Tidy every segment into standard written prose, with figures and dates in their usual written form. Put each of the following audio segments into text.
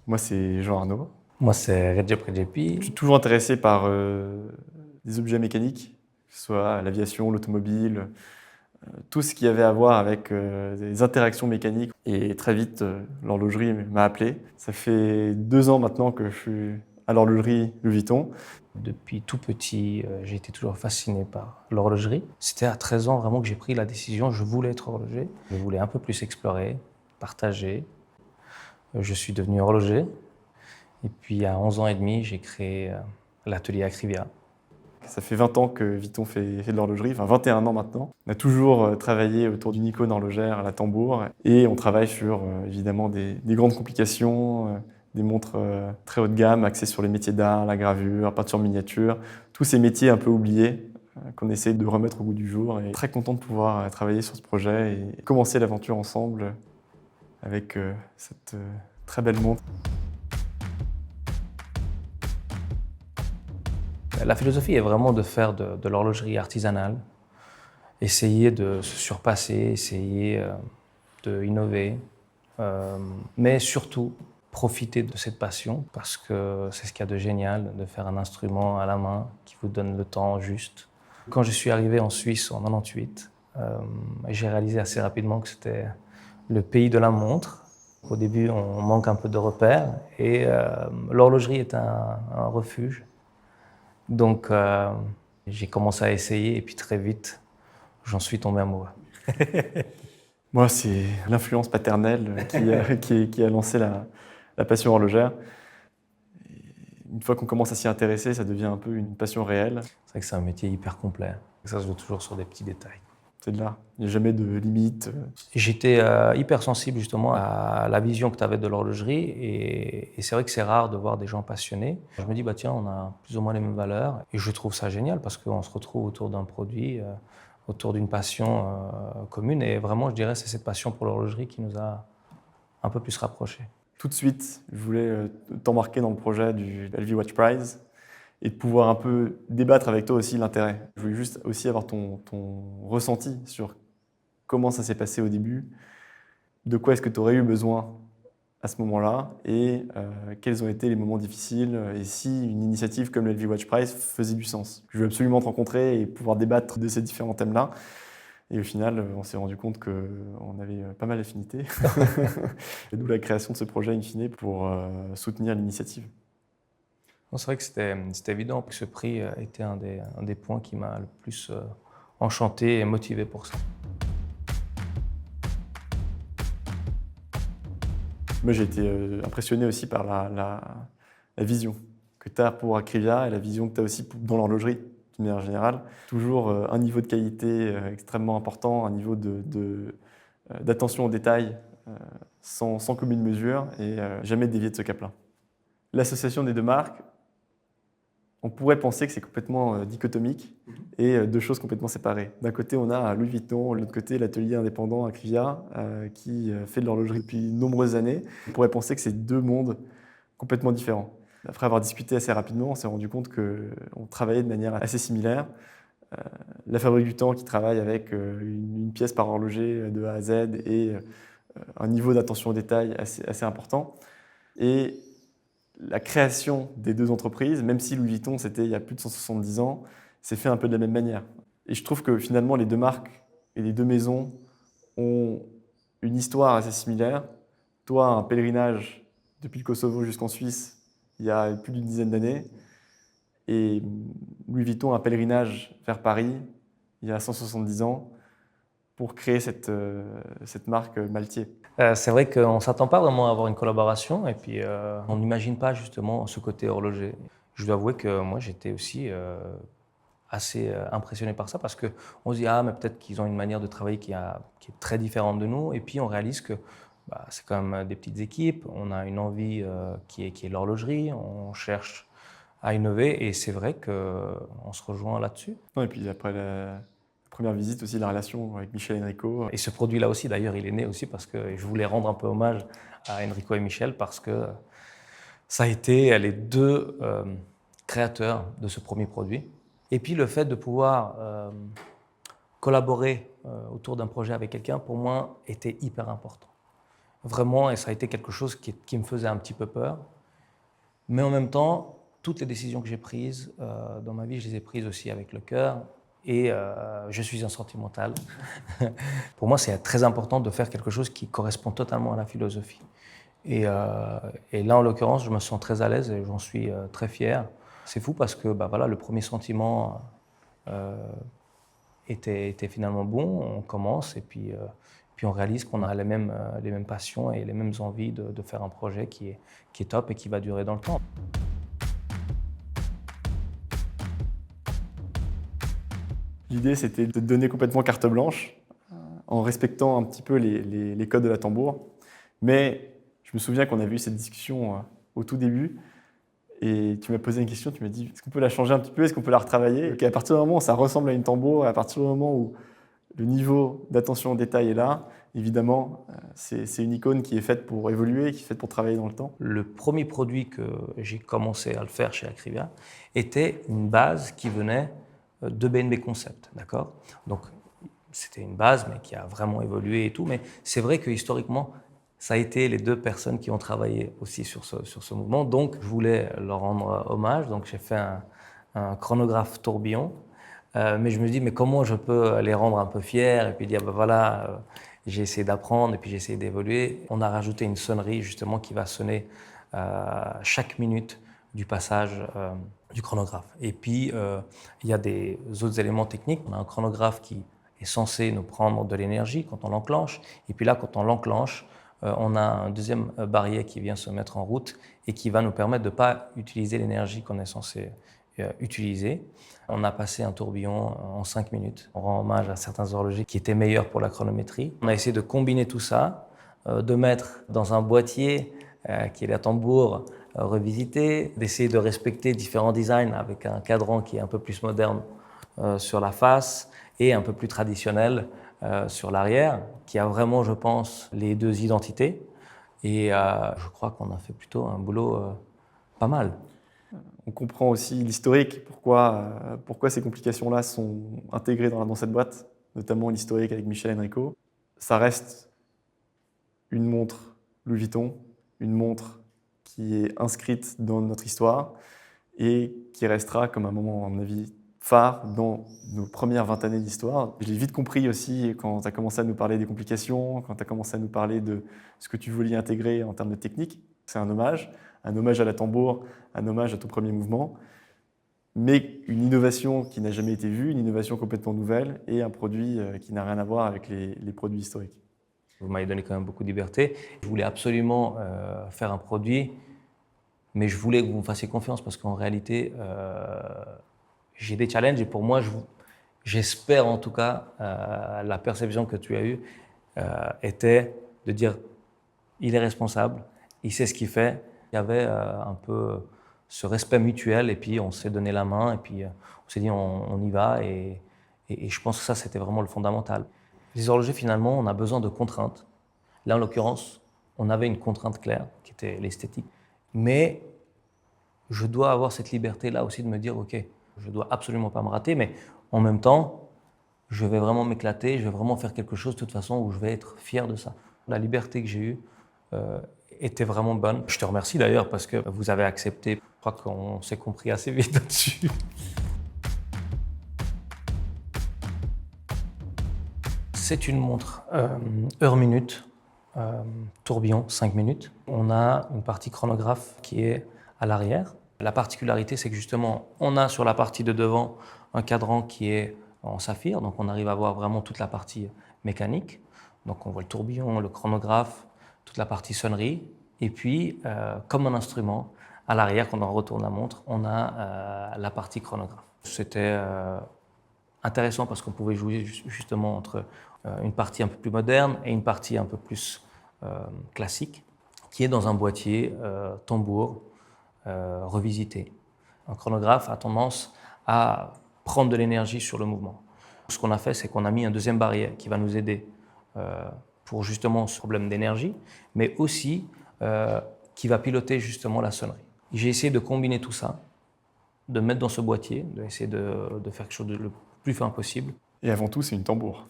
Moi, c'est Jean Arnaud. Moi, c'est Recep Recepi. Je suis toujours intéressé par des objets mécaniques, que ce soit l'aviation, l'automobile, tout ce qui avait à voir avec des interactions mécaniques. Et très vite, l'horlogerie m'a appelé. Ça fait 2 ans maintenant que je suis à l'horlogerie Louis Vuitton. Depuis tout petit, j'ai été toujours fasciné par l'horlogerie. C'était à 13 ans vraiment que j'ai pris la décision, je voulais être horloger. Je voulais un peu plus explorer, partager. Je suis devenu horloger. Et puis à 11 ans et demi, j'ai créé l'atelier Acrivia. Ça fait 20 ans que Vuitton fait de l'horlogerie, enfin 21 ans maintenant. On a toujours travaillé autour d'une icône horlogère à la tambour et on travaille sur évidemment des grandes complications, des montres très haut de gamme axées sur les métiers d'art, la gravure, la peinture miniature, tous ces métiers un peu oubliés qu'on essaie de remettre au goût du jour. Et très content de pouvoir travailler sur ce projet et commencer l'aventure ensemble avec cette très belle montre. La philosophie est vraiment de faire de l'horlogerie artisanale, essayer de se surpasser, essayer d'innover, mais surtout profiter de cette passion parce que c'est ce qu'il y a de génial de faire un instrument à la main qui vous donne le temps juste. Quand je suis arrivé en Suisse en 98, j'ai réalisé assez rapidement que c'était le pays de la montre. Au début, on manque un peu de repères et l'horlogerie est un refuge. Donc, j'ai commencé à essayer et puis très vite, j'en suis tombé amoureux. Moi, c'est l'influence paternelle qui a lancé la passion horlogère. Une fois qu'on commence à s'y intéresser, ça devient un peu une passion réelle. C'est vrai que c'est un métier hyper complet. Ça se joue toujours sur des petits détails. C'est de l'art. Il n'y a jamais de limite. J'étais hyper sensible justement à la vision que tu avais de l'horlogerie et c'est vrai que c'est rare de voir des gens passionnés. Je me dis, bah tiens, on a plus ou moins les mêmes valeurs et je trouve ça génial parce qu'on se retrouve autour d'un produit, autour d'une passion commune et vraiment, je dirais, c'est cette passion pour l'horlogerie qui nous a un peu plus rapprochés. Tout de suite, je voulais t'embarquer dans le projet du LV Watch Prize et de pouvoir un peu débattre avec toi aussi l'intérêt. Je voulais juste aussi avoir ton ressenti sur comment ça s'est passé au début, de quoi est-ce que tu aurais eu besoin à ce moment-là et quels ont été les moments difficiles et si une initiative comme le LV Watch Prize faisait du sens. Je veux absolument te rencontrer et pouvoir débattre de ces différents thèmes-là. Et au final, on s'est rendu compte qu'on avait pas mal d'affinités. Et d'où la création de ce projet in fine pour soutenir l'initiative. C'est vrai que c'était évident que ce prix était un des points qui m'a le plus enchanté et motivé pour ça. Moi, j'ai été impressionné aussi par la vision que tu as pour Acrivia et la vision que tu as aussi dans l'horlogerie, d'une manière générale. Toujours un niveau de qualité extrêmement important, un niveau d'attention aux détails sans commune mesure et jamais dévier de ce cap-là. L'association des deux marques, on pourrait penser que c'est complètement dichotomique et deux choses complètement séparées. D'un côté, on a Louis Vuitton, de l'autre côté, l'atelier indépendant Acrivia qui fait de l'horlogerie depuis de nombreuses années. On pourrait penser que c'est deux mondes complètement différents. Après avoir discuté assez rapidement, on s'est rendu compte qu'on travaillait de manière assez similaire. La Fabrique du Temps qui travaille avec une pièce par horloger de A à Z et un niveau d'attention aux détails assez important. Et la création des deux entreprises, même si Louis Vuitton, c'était il y a plus de 170 ans, s'est fait un peu de la même manière. Et je trouve que finalement, les deux marques et les deux maisons ont une histoire assez similaire. Toi, un pèlerinage depuis le Kosovo jusqu'en Suisse, il y a plus d'une dizaine d'années. Et Louis Vuitton, un pèlerinage vers Paris, il y a 170 ans, pour créer cette marque Maltier. C'est vrai qu'on ne s'attend pas vraiment à avoir une collaboration et puis on n'imagine pas justement ce côté horloger. Je dois avouer que moi j'étais aussi assez impressionné par ça parce qu'on se dit ah mais peut-être qu'ils ont une manière de travailler qui est très différente de nous et puis on réalise que bah, c'est quand même des petites équipes, on a une envie qui est l'horlogerie, on cherche à innover et c'est vrai qu'on se rejoint là-dessus. Et puis après la première visite aussi, la relation avec Michel Enrico. Et ce produit-là aussi, d'ailleurs, il est né aussi parce que je voulais rendre un peu hommage à Enrico et Michel parce que ça a été les deux créateurs de ce premier produit. Et puis le fait de pouvoir collaborer autour d'un projet avec quelqu'un, pour moi, était hyper important. vraiment, et ça a été quelque chose qui me faisait un petit peu peur. Mais en même temps, toutes les décisions que j'ai prises dans ma vie, je les ai prises aussi avec le cœur. Et je suis un sentimental. Pour moi, c'est très important de faire quelque chose qui correspond totalement à la philosophie. Et là, en l'occurrence, je me sens très à l'aise et j'en suis très fier. C'est fou parce que voilà, le premier sentiment était finalement bon. On commence et puis on réalise qu'on a les mêmes passions et les mêmes envies de faire un projet qui est top et qui va durer dans le temps. L'idée, c'était de te donner complètement carte blanche, en respectant un petit peu les codes de la tambour. Mais je me souviens qu'on avait eu cette discussion au tout début, et tu m'as posé une question, tu m'as dit, est-ce qu'on peut la changer un petit peu, est-ce qu'on peut la retravailler? Et à partir du moment où ça ressemble à une tambour, à partir du moment où le niveau d'attention au détail est là, évidemment, c'est une icône qui est faite pour évoluer, qui est faite pour travailler dans le temps. Le premier produit que j'ai commencé à le faire chez Acrivia était une base qui venait de BNB Concept, d'accord? Donc, c'était une base, mais qui a vraiment évolué et tout. Mais c'est vrai que historiquement, ça a été les deux personnes qui ont travaillé aussi sur ce mouvement. Donc, je voulais leur rendre hommage. Donc, j'ai fait un chronographe tourbillon. Mais je me dis, mais comment je peux les rendre un peu fiers et puis dire, ben voilà, j'ai essayé d'apprendre et puis j'ai essayé d'évoluer. On a rajouté une sonnerie justement qui va sonner chaque minute du passage du chronographe. Et puis, il y a des autres éléments techniques. On a un chronographe qui est censé nous prendre de l'énergie quand on l'enclenche. Et puis là, quand on l'enclenche, on a un deuxième barillet qui vient se mettre en route et qui va nous permettre de ne pas utiliser l'énergie qu'on est censé utiliser. On a passé un tourbillon en 5 minutes. On rend hommage à certains horlogers qui étaient meilleurs pour la chronométrie. On a essayé de combiner tout ça, de mettre dans un boîtier qui est la tambour revisité, d'essayer de respecter différents designs avec un cadran qui est un peu plus moderne sur la face et un peu plus traditionnel sur l'arrière, qui a vraiment, je pense, les deux identités. Et je crois qu'on a fait plutôt un boulot pas mal. On comprend aussi l'historique, pourquoi ces complications-là sont intégrées dans cette boîte, notamment l'historique avec Michel Henrico. Ça reste une montre Louis Vuitton, une montre qui est inscrite dans notre histoire et qui restera comme un moment, à mon avis, phare dans nos premières 20 années d'histoire. Je l'ai vite compris aussi quand tu as commencé à nous parler des complications, quand tu as commencé à nous parler de ce que tu voulais y intégrer en termes de technique. C'est un hommage à la tambour, un hommage à ton premier mouvement, mais une innovation qui n'a jamais été vue, une innovation complètement nouvelle et un produit qui n'a rien à voir avec les produits historiques. Vous m'avez donné quand même beaucoup de liberté. Je voulais absolument faire un produit, mais je voulais que vous me fassiez confiance parce qu'en réalité, j'ai des challenges et pour moi, j'espère en tout cas, la perception que tu as eue était de dire il est responsable, il sait ce qu'il fait. Il y avait un peu ce respect mutuel et puis on s'est donné la main et puis on s'est dit on y va et je pense que ça c'était vraiment le fondamental. Les horlogers finalement on a besoin de contraintes. Là en l'occurrence on avait une contrainte claire qui était l'esthétique, mais je dois avoir cette liberté là aussi de me dire ok je dois absolument pas me rater mais en même temps je vais vraiment m'éclater, je vais vraiment faire quelque chose de toute façon où je vais être fier de ça. La liberté que j'ai eue était vraiment bonne. Je te remercie d'ailleurs parce que vous avez accepté. Je crois qu'on s'est compris assez vite là-dessus. C'est une montre heure-minute, tourbillon 5 minutes. On a une partie chronographe qui est à l'arrière. La particularité, c'est que justement, on a sur la partie de devant un cadran qui est en saphir, donc on arrive à voir vraiment toute la partie mécanique. Donc on voit le tourbillon, le chronographe, toute la partie sonnerie. Et puis, comme un instrument, à l'arrière, quand on retourne la montre, on a la partie chronographe. C'était intéressant parce qu'on pouvait jouer justement entre une partie un peu plus moderne et une partie un peu plus classique, qui est dans un boîtier tambour revisité. Un chronographe a tendance à prendre de l'énergie sur le mouvement. Ce qu'on a fait, c'est qu'on a mis un deuxième barillet qui va nous aider pour justement ce problème d'énergie, mais aussi qui va piloter justement la sonnerie. J'ai essayé de combiner tout ça, de mettre dans ce boîtier, d'essayer de faire quelque chose de le plus fin possible. Et avant tout, c'est une tambour.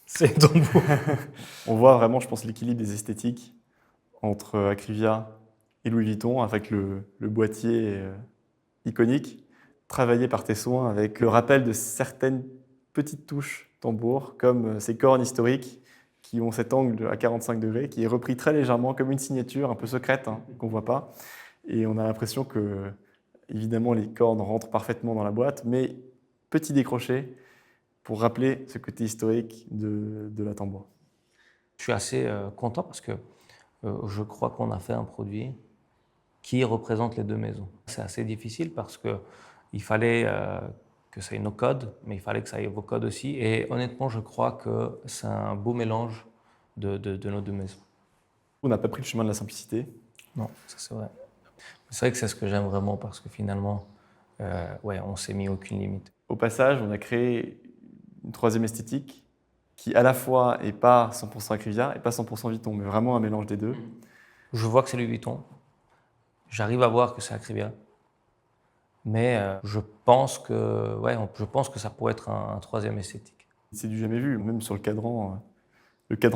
C'est un tambour. On voit vraiment, je pense, l'équilibre des esthétiques entre Acrivia et Louis Vuitton avec le boîtier iconique, travaillé par tes soins avec le rappel de certaines petites touches tambour, comme ces cornes historiques qui ont cet angle à 45 degrés, qui est repris très légèrement comme une signature un peu secrète, hein, qu'on ne voit pas. Et on a l'impression que, évidemment, les cordes rentrent parfaitement dans la boîte, mais petit décroché pour rappeler ce côté historique de la tambour. Je suis assez content parce que je crois qu'on a fait un produit qui représente les deux maisons. C'est assez difficile parce qu'il fallait que ça ait nos codes, mais il fallait que ça ait vos codes aussi. Et honnêtement, je crois que c'est un beau mélange de nos deux maisons. On n'a pas pris le chemin de la simplicité. Non, ça c'est vrai. C'est vrai que c'est ce que j'aime vraiment parce que finalement, ouais, on s'est mis aucune limite. Au passage, on a créé une troisième esthétique qui à la fois n'est pas 100% Acrivia et pas 100% Vuitton, mais vraiment un mélange des deux. Je vois que c'est Louis Vuitton. J'arrive à voir que c'est Acrivia. Mais je pense que ça pourrait être un troisième esthétique. C'est du jamais vu, même sur le cadran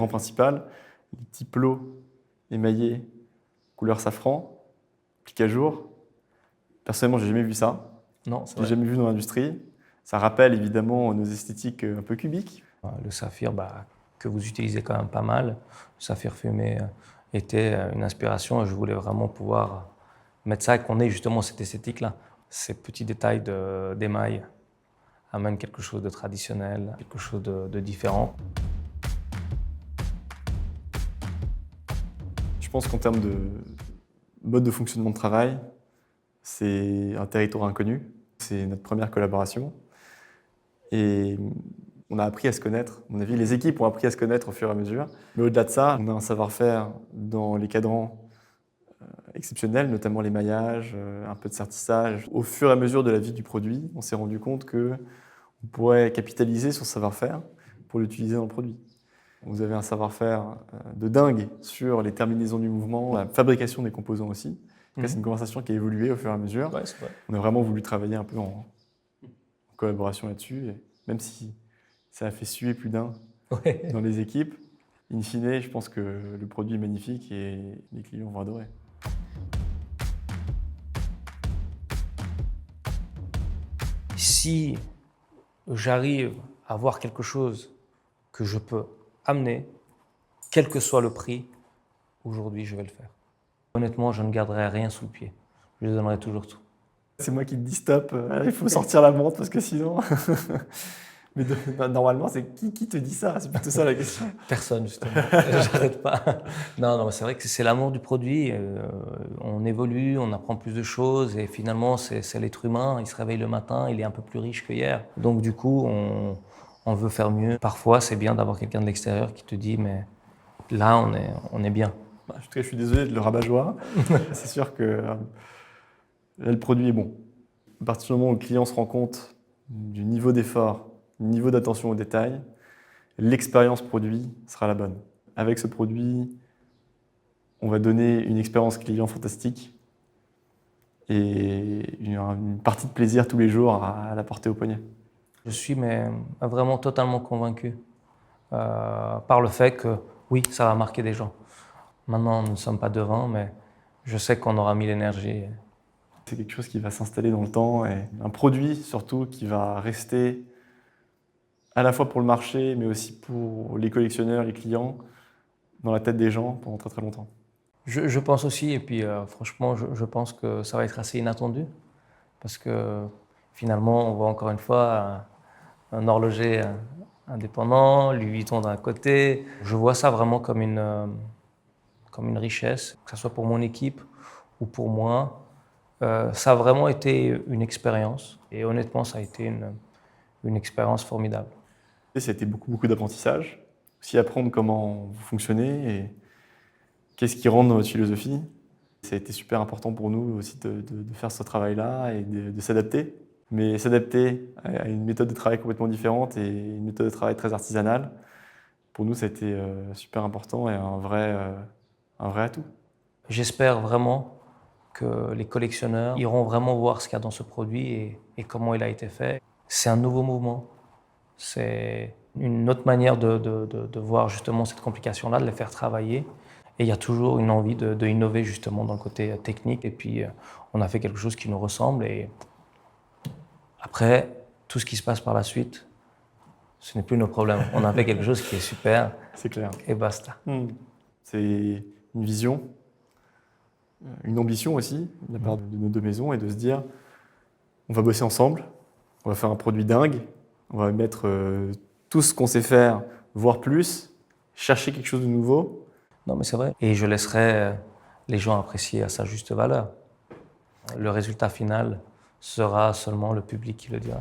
principal, les petits plots émaillés couleur safran, applique à jour. Personnellement, j'ai jamais vu ça. Non, c'est J'ai vrai. jamais vu dans l'industrie. Ça rappelle évidemment nos esthétiques un peu cubiques. Le saphir, que vous utilisez quand même pas mal, le saphir fumé était une inspiration et je voulais vraiment pouvoir mettre ça et qu'on ait justement cette esthétique-là. Ces petits détails d'émail amènent quelque chose de traditionnel, quelque chose de différent. Je pense qu'en termes de mode de fonctionnement de travail, c'est un territoire inconnu. C'est notre première collaboration. Et on a appris à se connaître. À mon avis, les équipes ont appris à se connaître au fur et à mesure. Mais au-delà de ça, on a un savoir-faire dans les cadrans exceptionnels, notamment l'émaillage, un peu de sertissage. Au fur et à mesure de la vie du produit, on s'est rendu compte qu'on pourrait capitaliser sur ce savoir-faire pour l'utiliser dans le produit. Vous avez un savoir-faire de dingue sur les terminaisons du mouvement, la fabrication des composants aussi. C'est une conversation qui a évolué au fur et à mesure. Ouais, c'est vrai. On a vraiment voulu travailler un peu en collaboration là-dessus, et même si ça a fait suer plus d'un Ouais. dans les équipes, in fine, je pense que le produit est magnifique et les clients vont adorer. Si j'arrive à voir quelque chose que je peux amener, quel que soit le prix, aujourd'hui je vais le faire. Honnêtement, je ne garderai rien sous le pied. Je donnerai toujours tout. C'est moi qui te dis stop, il faut sortir la montre parce que sinon... Mais normalement, c'est qui te dit ça? C'est plutôt ça la question. Personne, justement. J'arrête pas. Non, c'est vrai que c'est l'amour du produit. On évolue, on apprend plus de choses et finalement, c'est l'être humain. Il se réveille le matin, il est un peu plus riche que hier. Donc du coup, on veut faire mieux. Parfois, c'est bien d'avoir quelqu'un de l'extérieur qui te dit, mais là, on est bien. Je suis désolé de le rabat-joie. C'est sûr que là, le produit est bon. À partir du moment où le client se rend compte du niveau d'effort, du niveau d'attention aux détails, l'expérience produit sera la bonne. Avec ce produit, on va donner une expérience client fantastique et une partie de plaisir tous les jours à la porter au poignet. Je suis vraiment totalement convaincu par le fait que oui, ça va marquer des gens. Maintenant, nous ne sommes pas devant, mais je sais qu'on aura mis l'énergie. C'est quelque chose qui va s'installer dans le temps et un produit surtout qui va rester à la fois pour le marché, mais aussi pour les collectionneurs, les clients, dans la tête des gens pendant très très longtemps. Je pense aussi, et puis franchement, je pense que ça va être assez inattendu, parce que finalement, on voit encore une fois un horloger indépendant, Louis Vuitton d'un côté. Je vois ça vraiment comme une richesse, que ce soit pour mon équipe ou pour moi. Ça a vraiment été une expérience, et honnêtement, ça a été une expérience formidable. Ça a été beaucoup d'apprentissage, aussi apprendre comment vous fonctionnez et qu'est-ce qui rentre dans votre philosophie. Ça a été super important pour nous aussi de faire ce travail-là et de s'adapter. Mais s'adapter à une méthode de travail complètement différente et une méthode de travail très artisanale, pour nous, ça a été super important et un vrai atout. J'espère vraiment que les collectionneurs iront vraiment voir ce qu'il y a dans ce produit et comment il a été fait. C'est un nouveau mouvement. C'est une autre manière de voir justement cette complication-là, de les faire travailler. Et il y a toujours une envie de innover justement dans le côté technique. Et puis, on a fait quelque chose qui nous ressemble. Et après, tout ce qui se passe par la suite, ce n'est plus nos problèmes. On a fait quelque chose qui est super. C'est clair. Et basta. C'est une vision, une ambition aussi de la part de nos deux maisons et de se dire on va bosser ensemble, on va faire un produit dingue, on va mettre tout ce qu'on sait faire, voire plus, chercher quelque chose de nouveau. Non, mais c'est vrai. Et je laisserai les gens apprécier à sa juste valeur. Le résultat final sera seulement le public qui le dira.